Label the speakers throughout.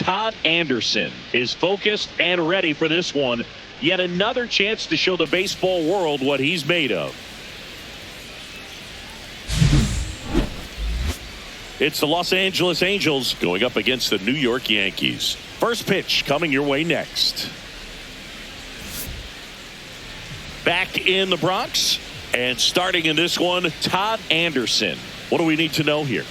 Speaker 1: Todd Anderson is focused and ready for this one. Yet another chance to show the baseball world what he's made of. It's the Los Angeles Angels going up against the New York Yankees. First pitch coming your way next. Back in the Bronx and starting in this one, Todd Anderson. What do we need to know here?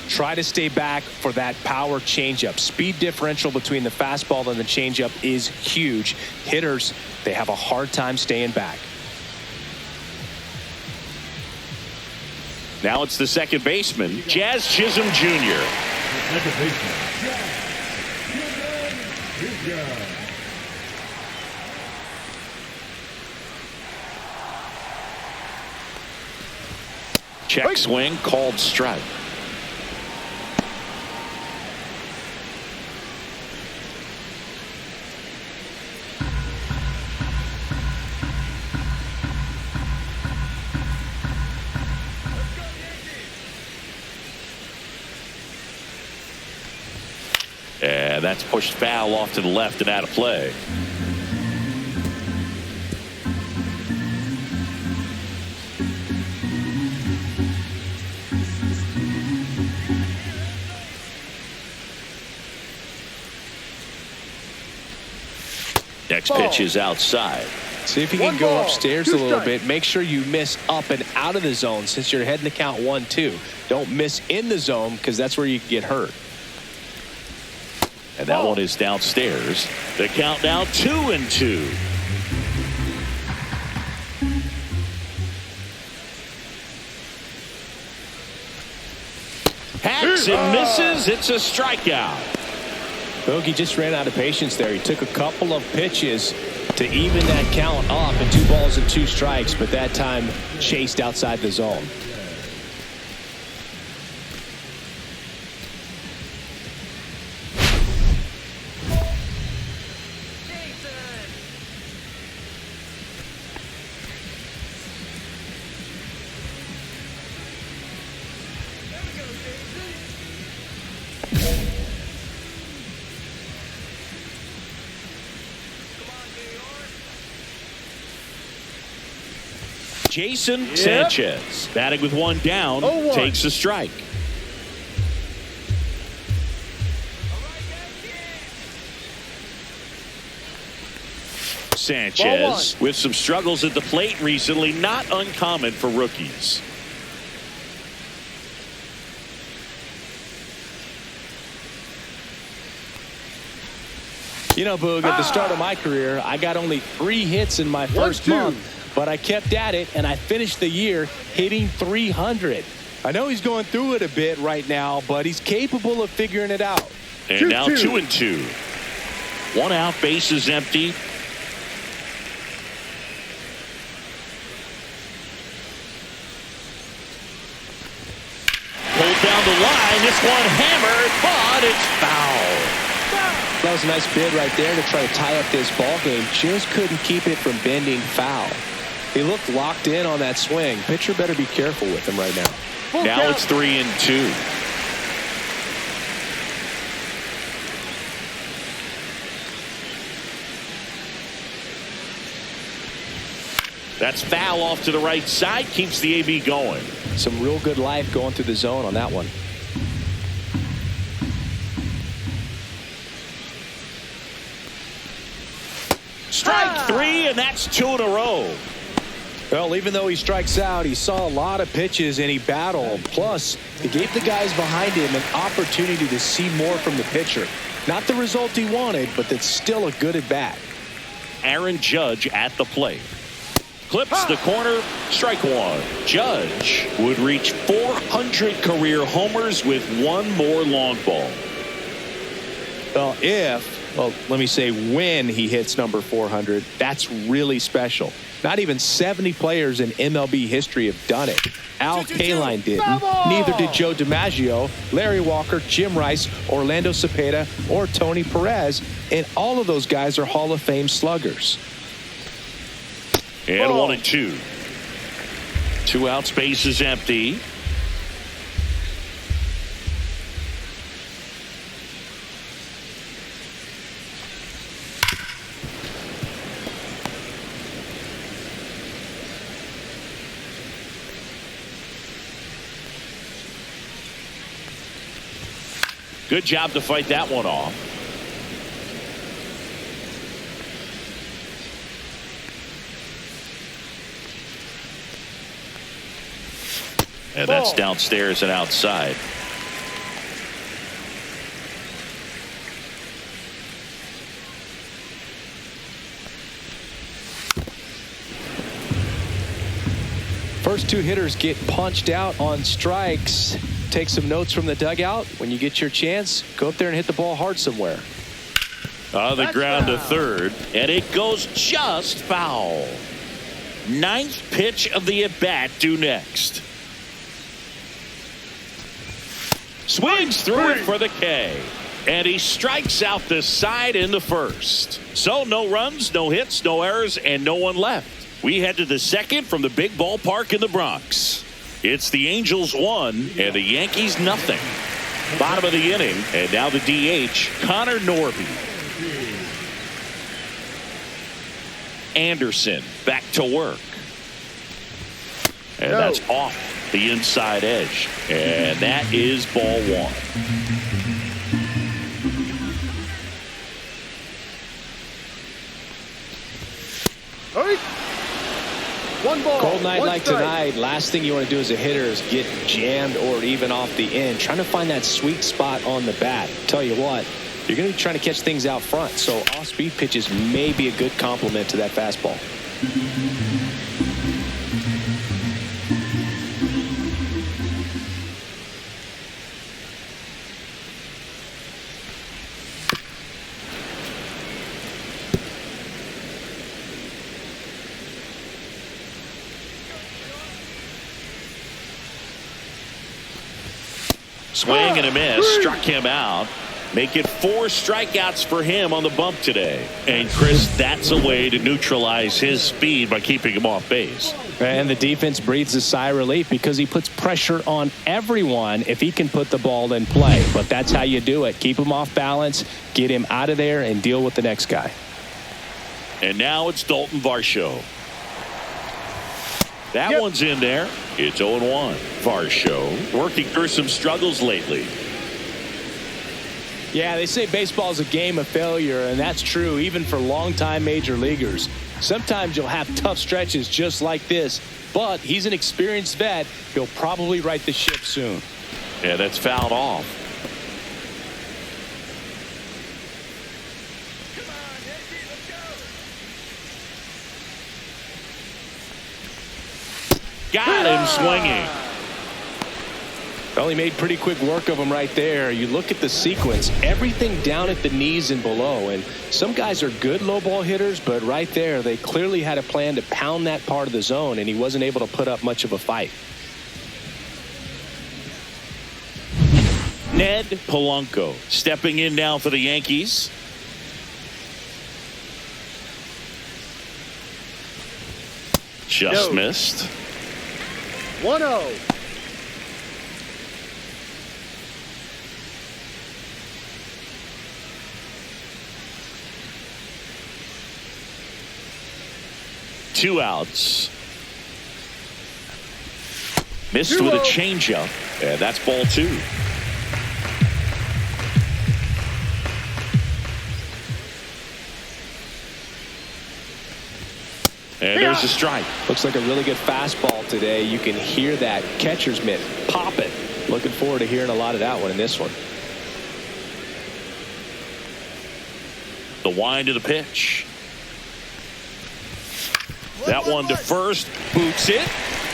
Speaker 2: Try to stay back for that power changeup. Speed differential between the fastball and the changeup is huge. Hitters, they have a hard time staying back.
Speaker 1: Now it's the second baseman, Jazz Chisholm Jr.
Speaker 3: Second baseman, Jazz.
Speaker 1: Check swing, called strike. And that's pushed foul off to the left and out of play. Next pitch is outside.
Speaker 2: See if you can go upstairs a little bit. Make sure you miss up and out of the zone since you're heading to count 1-2. Don't miss in the zone because that's where you can get hurt.
Speaker 1: And that one is downstairs. The count now 2-2. Hacks and misses. It's a strikeout.
Speaker 2: Bogey just ran out of patience there. He took a couple of pitches to even that count up and 2 balls and 2 strikes, but that time chased outside the zone.
Speaker 1: Jason Sanchez batting with 1 down, takes a strike. Sanchez with some struggles at the plate recently, not uncommon for rookies.
Speaker 2: You know, Boog, at the start of my career, I got only 3 hits in my first month. But I kept at it, and I finished the year hitting 300. I know he's going through it a bit right now, but he's capable of figuring it out.
Speaker 1: And now 2-2. 1 out, base is empty. Pulled down the line. This one hammered, but it's foul.
Speaker 2: That was a nice bid right there to try to tie up this ball game. Just couldn't keep it from bending foul. He looked locked in on that swing. Pitcher better be careful with him right now.
Speaker 1: Now it's 3-2. That's foul off to the right side. Keeps the AB going.
Speaker 2: Some real good life going through the zone on that one.
Speaker 1: Strike 3, and that's 2 in a row.
Speaker 2: Well, even though he strikes out, he saw a lot of pitches and he battled. Plus, he gave the guys behind him an opportunity to see more from the pitcher. Not the result he wanted, but that's still a good at bat.
Speaker 1: Aaron Judge at the plate. Clips the corner, strike 1. Judge would reach 400 career homers with 1 more long ball.
Speaker 2: Well, let me say when he hits number 400, that's really special. Not even 70 players in MLB history have done it. Al Kaline didn't. Neither did Joe DiMaggio, Larry Walker, Jim Rice, Orlando Cepeda, or Tony Perez. And all of those guys are Hall of Fame sluggers.
Speaker 1: And 1-2. 2 outs, base is empty. Good job to fight that one off. And that's downstairs and outside.
Speaker 2: First two hitters get punched out on strikes. Take some notes from the dugout. When you get your chance, go up there and hit the ball hard somewhere.
Speaker 1: On the ground to third, and it goes just foul. Ninth pitch of the at-bat due next. Swings through it for the K. And he strikes out the side in the first. So no runs, no hits, no errors, and no one left. We head to the second from the big ballpark in the Bronx. It's the Angels 1 and the Yankees nothing. Bottom of the inning, and now the DH, Connor Norby. Anderson back to work. And that's off the inside edge. And that is ball one.
Speaker 3: One ball.
Speaker 2: Cold night
Speaker 3: one
Speaker 2: like
Speaker 3: strike.
Speaker 2: tonight, last thing you want to do as a hitter is get jammed or even off the end. Trying to find that sweet spot on the bat. Tell you what, you're going to be trying to catch things out front. So off-speed pitches may be a good complement to that fastball.
Speaker 1: Swing and a miss. Struck him out. Make it 4 strikeouts for him on the bump today. And Chris, that's a way to neutralize his speed by keeping him off base.
Speaker 4: And the defense breathes a sigh of relief because he puts pressure on everyone if he can put the ball in play. But that's how you do it. Keep him off balance, get him out of there, and deal with the next guy.
Speaker 1: And now it's Dalton Varsho. That one's in there. It's 0-1. Varsho working through some struggles lately.
Speaker 4: Yeah, they say baseball is a game of failure, and that's true even for longtime major leaguers. Sometimes you'll have tough stretches just like this, but he's an experienced vet. He'll probably right the ship soon.
Speaker 1: Yeah, that's fouled off. Got him swinging.
Speaker 2: Well, he made pretty quick work of him right there. You look at the sequence, everything down at the knees and below. And some guys are good low ball hitters, but right there, they clearly had a plan to pound that part of the zone, and he wasn't able to put up much of a fight.
Speaker 1: Ned Polanco stepping in now for the Yankees. Just missed.
Speaker 3: 1-0.
Speaker 1: Two outs. Missed with a changeup, and that's ball 2. And there's a strike.
Speaker 2: Looks like a really good fastball today. You can hear that catcher's mitt pop it. Looking forward to hearing a lot of that one in this one.
Speaker 1: The wind of the pitch. That one to first, boots it,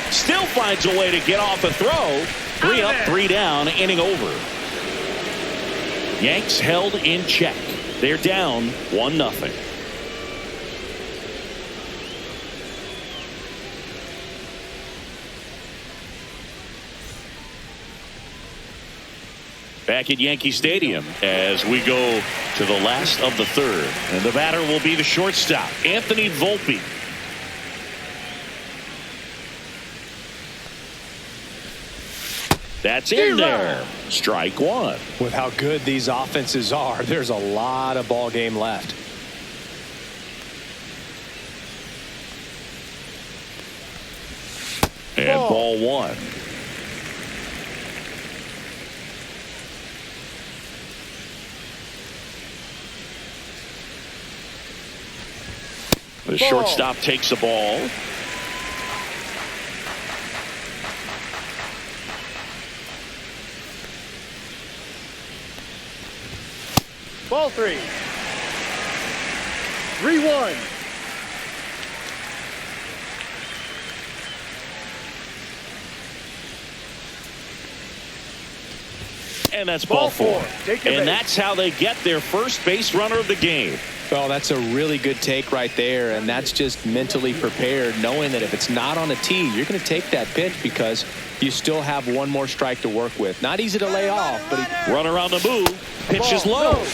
Speaker 1: still finds a way to get off a throw. 3 up, 3 down, inning over. Yanks held in check. They're down 1-0. Back at Yankee Stadium as we go to the last of the third. And the batter will be the shortstop, Anthony Volpe. That's in there. Strike 1.
Speaker 2: With how good these offenses are, there's a lot of ball game left.
Speaker 1: And ball 1. The shortstop takes the ball.
Speaker 3: Ball 3. 3-1.
Speaker 1: And that's ball 4.
Speaker 3: Take your
Speaker 1: and
Speaker 3: base.
Speaker 1: that's how they get their first base runner of the game.
Speaker 2: Well, that's a really good take right there, and that's just mentally prepared, knowing that if it's not on a tee, you're going to take that pitch because you still have one more strike to work with. Not easy to lay off, but
Speaker 1: Runner on the move. Pitch is
Speaker 3: Ball,
Speaker 1: low.
Speaker 3: no.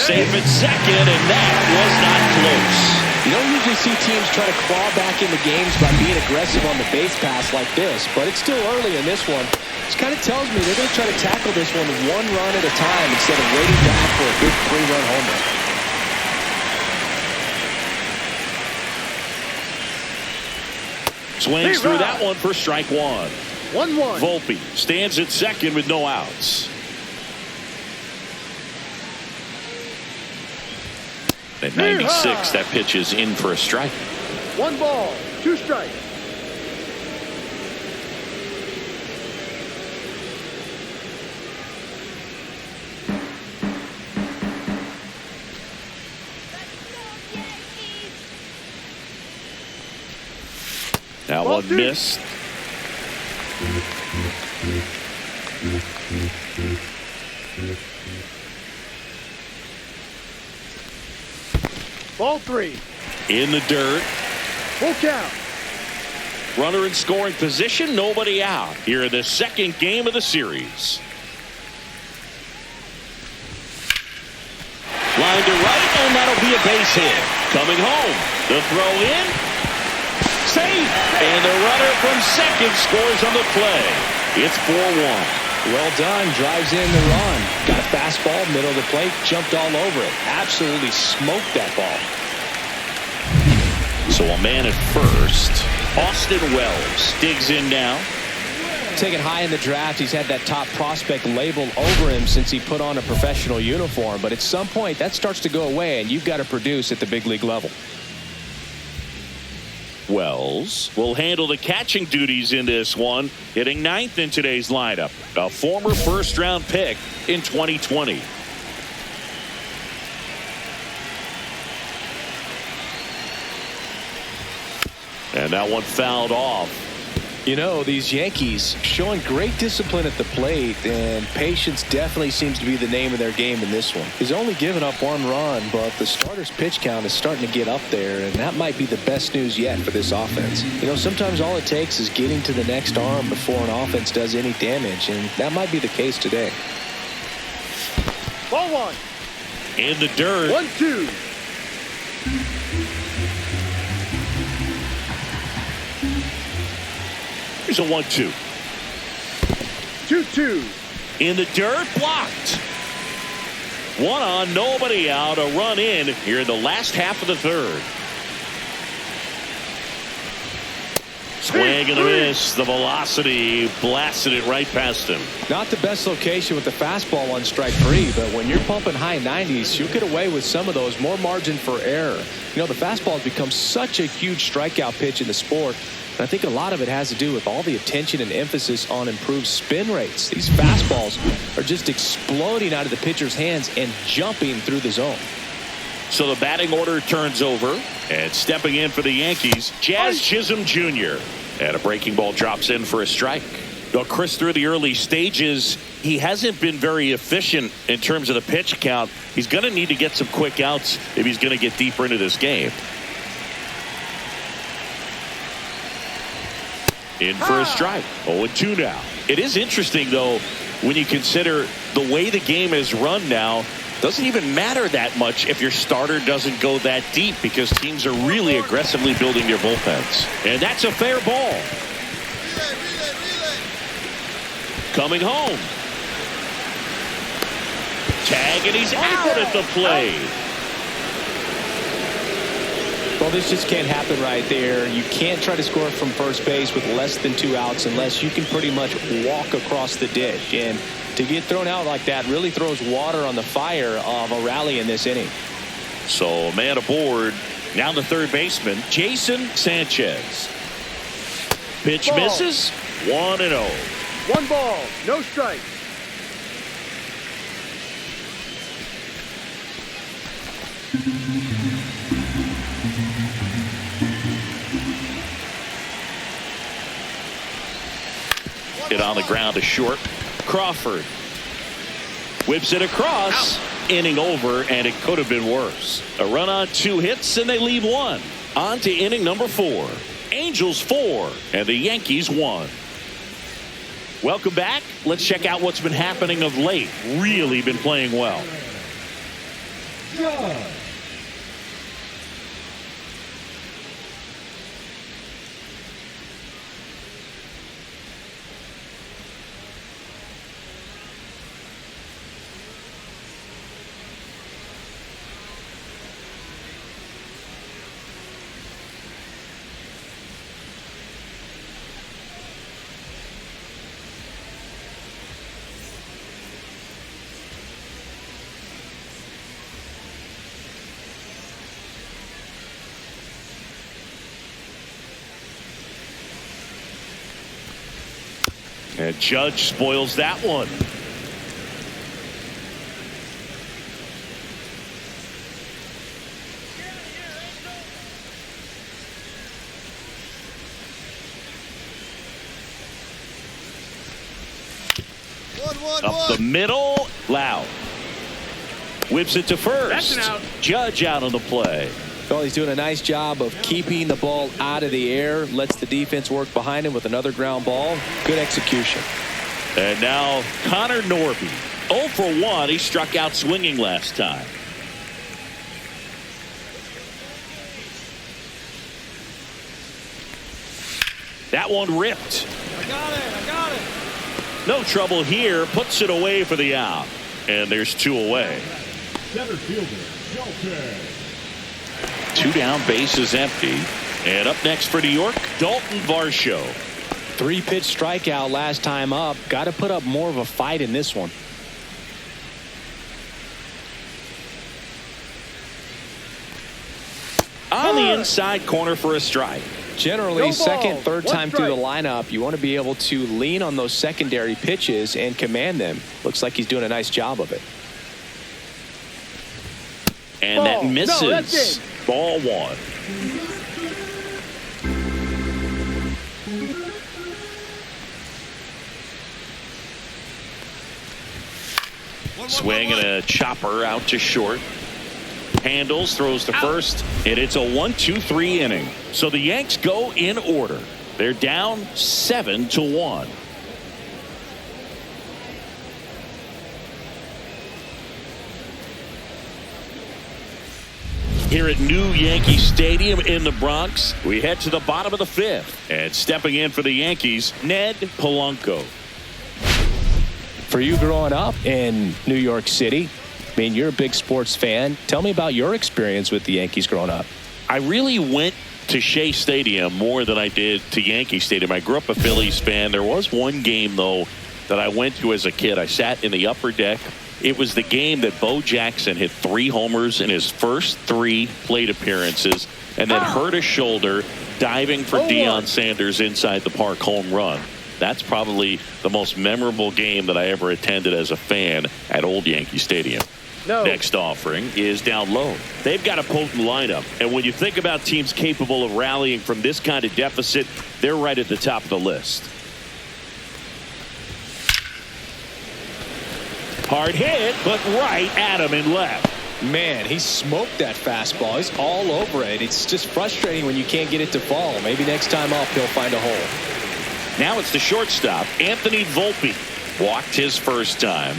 Speaker 1: Safe at second, and that was not close.
Speaker 4: You don't usually see teams try to claw back into games by being aggressive on the base pass like this, but it's still early in this one. This kind of tells me they're going to try to tackle this one run at a time instead of waiting back for a big 3-run homer.
Speaker 1: Swings through that one for strike 1.
Speaker 3: 1-1.
Speaker 1: Volpe stands at second with no outs. At 96, that pitch is in for a strike.
Speaker 3: 1 ball, 2 strikes.
Speaker 1: That
Speaker 3: Ball
Speaker 1: one
Speaker 3: 2.
Speaker 1: missed.
Speaker 3: Ball 3.
Speaker 1: In the dirt.
Speaker 3: Full count.
Speaker 1: Runner in scoring position, nobody out. Here in the second game of the series. Line to right, and that'll be a base hit. Coming home. The throw in. Safe. And the runner from second scores on the play. It's 4-1.
Speaker 4: Well done. Drives in the run. Got a fastball, middle of the plate, jumped all over it. Absolutely smoked that ball.
Speaker 1: So a man at first. Austin Wells digs in now.
Speaker 4: Taken high in the draft, he's had that top prospect label over him since he put on a professional uniform. But at some point, that starts to go away, and you've got to produce at the big league level.
Speaker 1: Wells will handle the catching duties in this one, hitting ninth in today's lineup. A former first-round pick in 2020. And that one fouled off.
Speaker 4: You know, these Yankees showing great discipline at the plate, and patience definitely seems to be the name of their game in this one. He's only given up 1 run, but the starter's pitch count is starting to get up there, and that might be the best news yet for this offense. You know, sometimes all it takes is getting to the next arm before an offense does any damage, and that might be the case today.
Speaker 3: Ball 1.
Speaker 1: In the dirt.
Speaker 3: 1-2.
Speaker 1: Here's a 1-2.
Speaker 3: 2-2.
Speaker 1: In the dirt, blocked. 1 on, nobody out. A run in here in the last half of the third. Swing and a miss. The velocity blasted it right past him.
Speaker 4: Not the best location with the fastball on strike 3, but when you're pumping high 90s, you'll get away with some of those. More margin for error. You know, the fastball has become such a huge strikeout pitch in the sport. And I think a lot of it has to do with all the attention and emphasis on improved spin rates. These fastballs are just exploding out of the pitcher's hands and jumping through the zone.
Speaker 1: So the batting order turns over, and stepping in for the Yankees, Jazz Chisholm Jr. And a breaking ball drops in for a strike. Well, Chris, through the early stages, he hasn't been very efficient in terms of the pitch count. He's going to need to get some quick outs if he's going to get deeper into this game. In for a strike. 0-2 now. It is interesting, though, when you consider the way the game is run now. Doesn't even matter that much if your starter doesn't go that deep, because teams are really aggressively building their bullpens. And that's a fair ball. Coming home. Tag, and he's out at the plate.
Speaker 4: Well, this just can't happen right there. You can't try to score from first base with less than 2 outs unless you can pretty much walk across the ditch. And to get thrown out like that really throws water on the fire of a rally in this inning.
Speaker 1: So man aboard Now the third baseman, Jason Sanchez. Pitch
Speaker 3: Ball.
Speaker 1: misses. 1-0.
Speaker 3: 1 ball, no strikes.
Speaker 1: Hit on the ground to short. Crawford whips it across. Out. Inning over, and it could have been worse. A run on 2 hits, and they leave 1. On to inning number 4. Angels 4, and the Yankees 1. Welcome back. Let's check out what's been happening of late. Really been playing well. And Judge spoils that one. Up the middle, Loud. Whips it to first.
Speaker 3: That's an out.
Speaker 1: Judge out on the play.
Speaker 4: Well, he's doing a nice job of keeping the ball out of the air. Lets the defense work behind him with another ground ball. Good execution.
Speaker 1: And now Connor Norby. 0 for 1. He struck out swinging last time. That one ripped.
Speaker 3: I got it.
Speaker 1: No trouble here. Puts it away for the out. And there's 2 away.
Speaker 5: Center fielder, Saltine.
Speaker 1: 2 down, bases empty. And up next for New York, Dalton Varsho.
Speaker 4: 3-pitch strikeout last time up. Got to put up more of a fight in this one.
Speaker 1: On the inside corner for a strike.
Speaker 4: Generally,
Speaker 3: No
Speaker 4: second,
Speaker 3: ball.
Speaker 4: third
Speaker 3: 1
Speaker 4: time through the
Speaker 3: strike.
Speaker 4: lineup, you want to be able to lean on those secondary pitches and command them. Looks like he's doing a nice job of it.
Speaker 1: And that
Speaker 3: Ball. No,
Speaker 1: misses.
Speaker 3: that's it.
Speaker 1: Ball 1. Swing and a chopper out to short. Handles, throws to first, and it's a 1-2-3 inning. So the Yanks go in order. They're down 7-1. Here at New Yankee Stadium in the Bronx, we head to the bottom of the 5th. And stepping in for the Yankees, Ned Polanco.
Speaker 4: For you growing up in New York City, I mean, you're a big sports fan. Tell me about your experience with the Yankees growing up.
Speaker 1: I really went to Shea Stadium more than I did to Yankee Stadium. I grew up a Phillies fan. There was one game, though, that I went to as a kid. I sat in the upper deck. It was the game that Bo Jackson hit 3 homers in his first 3 plate appearances and then hurt his shoulder diving for Deion Sanders inside the park home run. That's probably the most memorable game that I ever attended as a fan at Old Yankee Stadium.
Speaker 3: No.
Speaker 1: Next offering is down low. They've got a potent lineup. And when you think about teams capable of rallying from this kind of deficit, they're right at the top of the list. Hard hit, but right at him and left.
Speaker 4: Man, he smoked that fastball. He's all over it. It's just frustrating when you can't get it to fall. Maybe next time up he'll find a hole.
Speaker 1: Now it's the shortstop, Anthony Volpe. Walked his first time.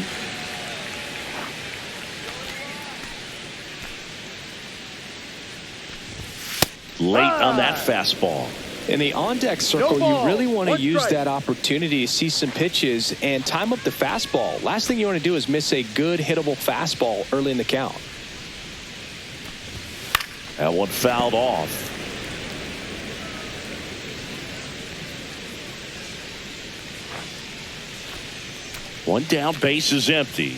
Speaker 1: Late on that fastball.
Speaker 4: In the on-deck circle,
Speaker 3: No ball.
Speaker 4: you really want to
Speaker 3: 1
Speaker 4: use
Speaker 3: strike.
Speaker 4: that opportunity to see some pitches and time up the fastball. Last thing you want to do is miss a good hittable fastball early in the count.
Speaker 1: That one fouled off. One down, base is empty.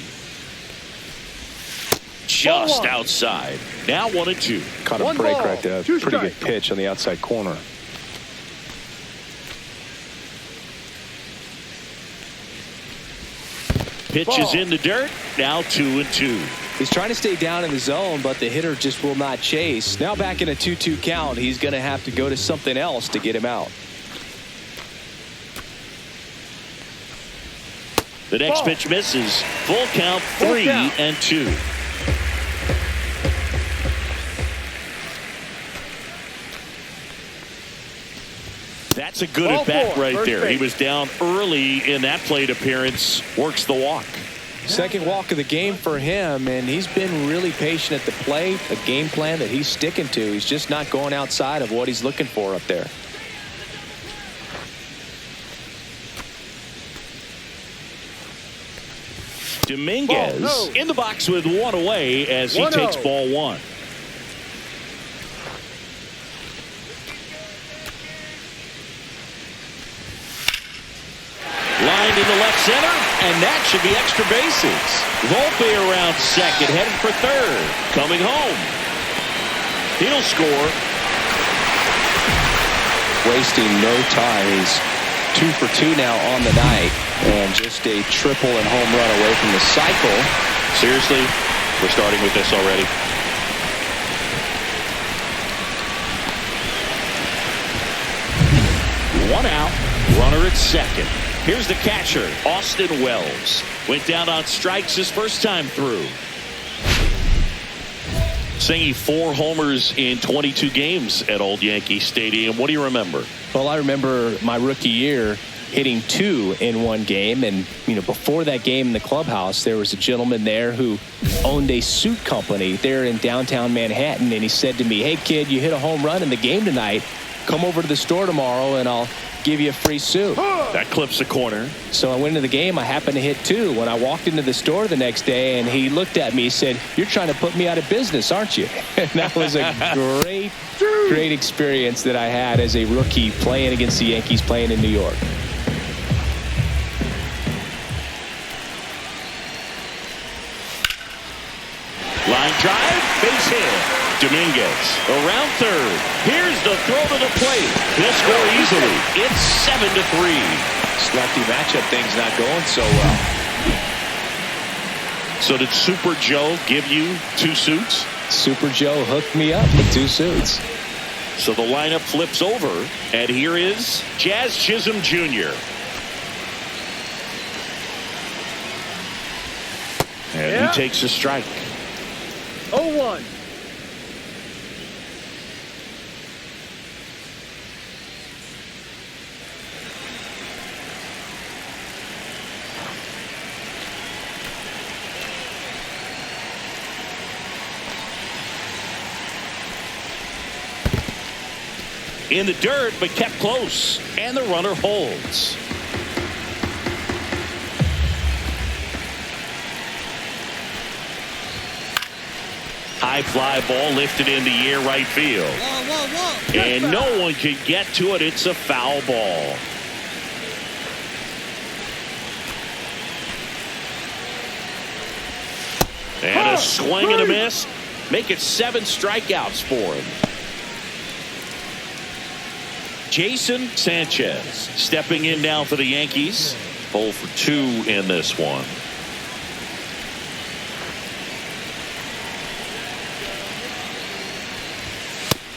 Speaker 1: just outside. Now 1-2.
Speaker 4: Caught a
Speaker 3: One
Speaker 4: break
Speaker 3: ball,
Speaker 4: right there.
Speaker 3: two
Speaker 4: Pretty good
Speaker 3: strikes.
Speaker 4: pitch on the outside corner.
Speaker 1: Pitch is in the dirt. Now 2-2.
Speaker 4: He's trying to stay down in the zone, but the hitter just will not chase. Now back in a 2-2 count, he's going to have to go to something else to get him out.
Speaker 1: The next
Speaker 3: Ball.
Speaker 1: pitch misses. Full count,
Speaker 3: Full
Speaker 1: 3-2. That's a good
Speaker 3: Ball
Speaker 1: at bat
Speaker 3: four,
Speaker 1: right
Speaker 3: first
Speaker 1: there. He
Speaker 3: base.
Speaker 1: was down early in that plate appearance. Works the walk.
Speaker 4: Second walk of the game for him, and he's been really patient at the plate. A game plan that he's sticking to. He's just not going outside of what he's looking for up there.
Speaker 1: Dominguez
Speaker 3: Ball, no.
Speaker 1: in the box with one away as he
Speaker 3: 1-0.
Speaker 1: takes ball one. Lined in the left center, and that should be extra bases. Volpe around second, heading for third. Coming home. He'll score.
Speaker 4: Wasting no time. He's 2 for 2 now on the night, and just a triple and home run away from the cycle.
Speaker 1: Seriously, we're starting with this already. One out, runner at second. Here's the catcher, Austin Wells. Went down on strikes his first time through. Singing 4 homers in 22 games at Old Yankee Stadium. What do you remember?
Speaker 4: Well, I remember my rookie year hitting 2 in one game, and before that game in the clubhouse, there was a gentleman there who owned a suit company there in downtown Manhattan, and he said to me, "Hey kid, you hit a home run in the game tonight. Come over to the store tomorrow and I'll give you a free suit."
Speaker 1: That clips the corner.
Speaker 4: So I went into the game. I happened to hit 2. When I walked into the store the next day, and he looked at me, he said, "You're trying to put me out of business, aren't you?" And that was a great experience that I had as a rookie playing against the Yankees, playing in New York.
Speaker 1: Line drive, base hit. Dominguez around third. Here's the throw to the plate. He'll score easily. It's 7-3.
Speaker 2: This lefty matchup thing's not going so well.
Speaker 1: So did Super Joe give you 2 suits?
Speaker 4: Super Joe hooked me up with 2 suits.
Speaker 1: So the lineup flips over, and here is Jazz Chisholm Jr. And he takes a strike.
Speaker 3: 0-1.
Speaker 1: In the dirt, but kept close, and the runner holds. High fly ball lifted in the air right field. And no one can get to it. It's a foul ball. And a swing and a miss. Make it 7 strikeouts for him. Jason Sanchez stepping in now for the Yankees. 0 for 2 in this one.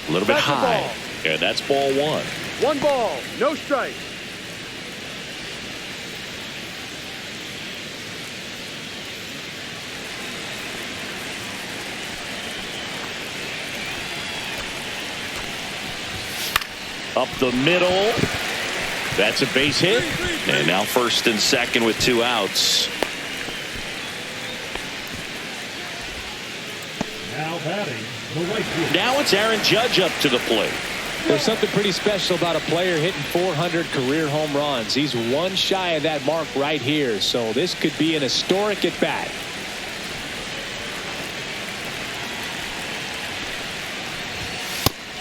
Speaker 1: A little bit
Speaker 3: That's a
Speaker 1: high.
Speaker 3: ball.
Speaker 1: And that's ball 1.
Speaker 3: 1 ball, no strike.
Speaker 1: Up the middle. That's a base hit. And now first and second with 2 outs.
Speaker 5: Now batting, the right fielder.
Speaker 1: Now it's Aaron Judge up to the plate.
Speaker 4: There's something pretty special about a player hitting 400 career home runs. He's 1 shy of that mark right here, so this could be an historic at bat.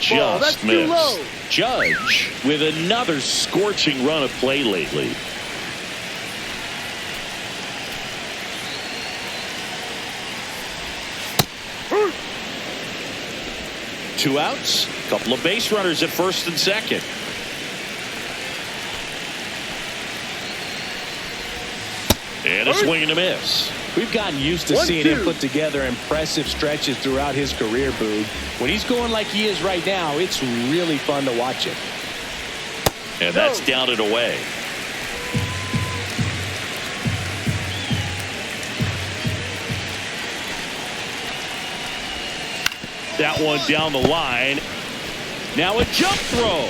Speaker 3: Ball, that's
Speaker 1: Just
Speaker 3: too low.
Speaker 1: missed. Judge with another scorching run of play lately. 2 outs. Couple of base runners at first and second. And a swing and a miss.
Speaker 4: We've gotten used to seeing him put together impressive stretches throughout his career, Boog. When he's going like he is right now, it's really fun to watch it.
Speaker 1: And that's down and away. That one down the line. Now a jump throw.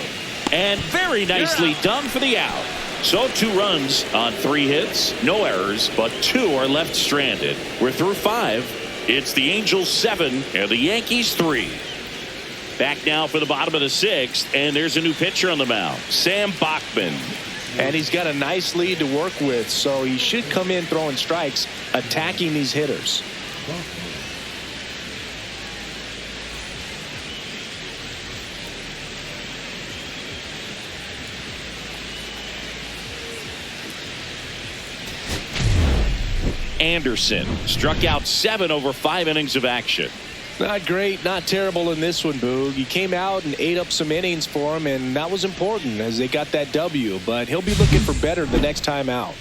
Speaker 1: And very nicely done for the out. So 2 runs on 3 hits, no errors, but 2 are left stranded. We're through 5. It's the Angels 7 and the Yankees 3. Back now for the bottom of the 6th, and there's a new pitcher on the mound, Sam Bachman.
Speaker 4: And he's got a nice lead to work with, so he should come in throwing strikes, attacking these hitters.
Speaker 1: Anderson struck out 7 over 5 innings of action.
Speaker 4: Not great, not terrible in this one, Boog. He came out and ate up some innings for him, and that was important as they got that W. But he'll be looking for better the next time out.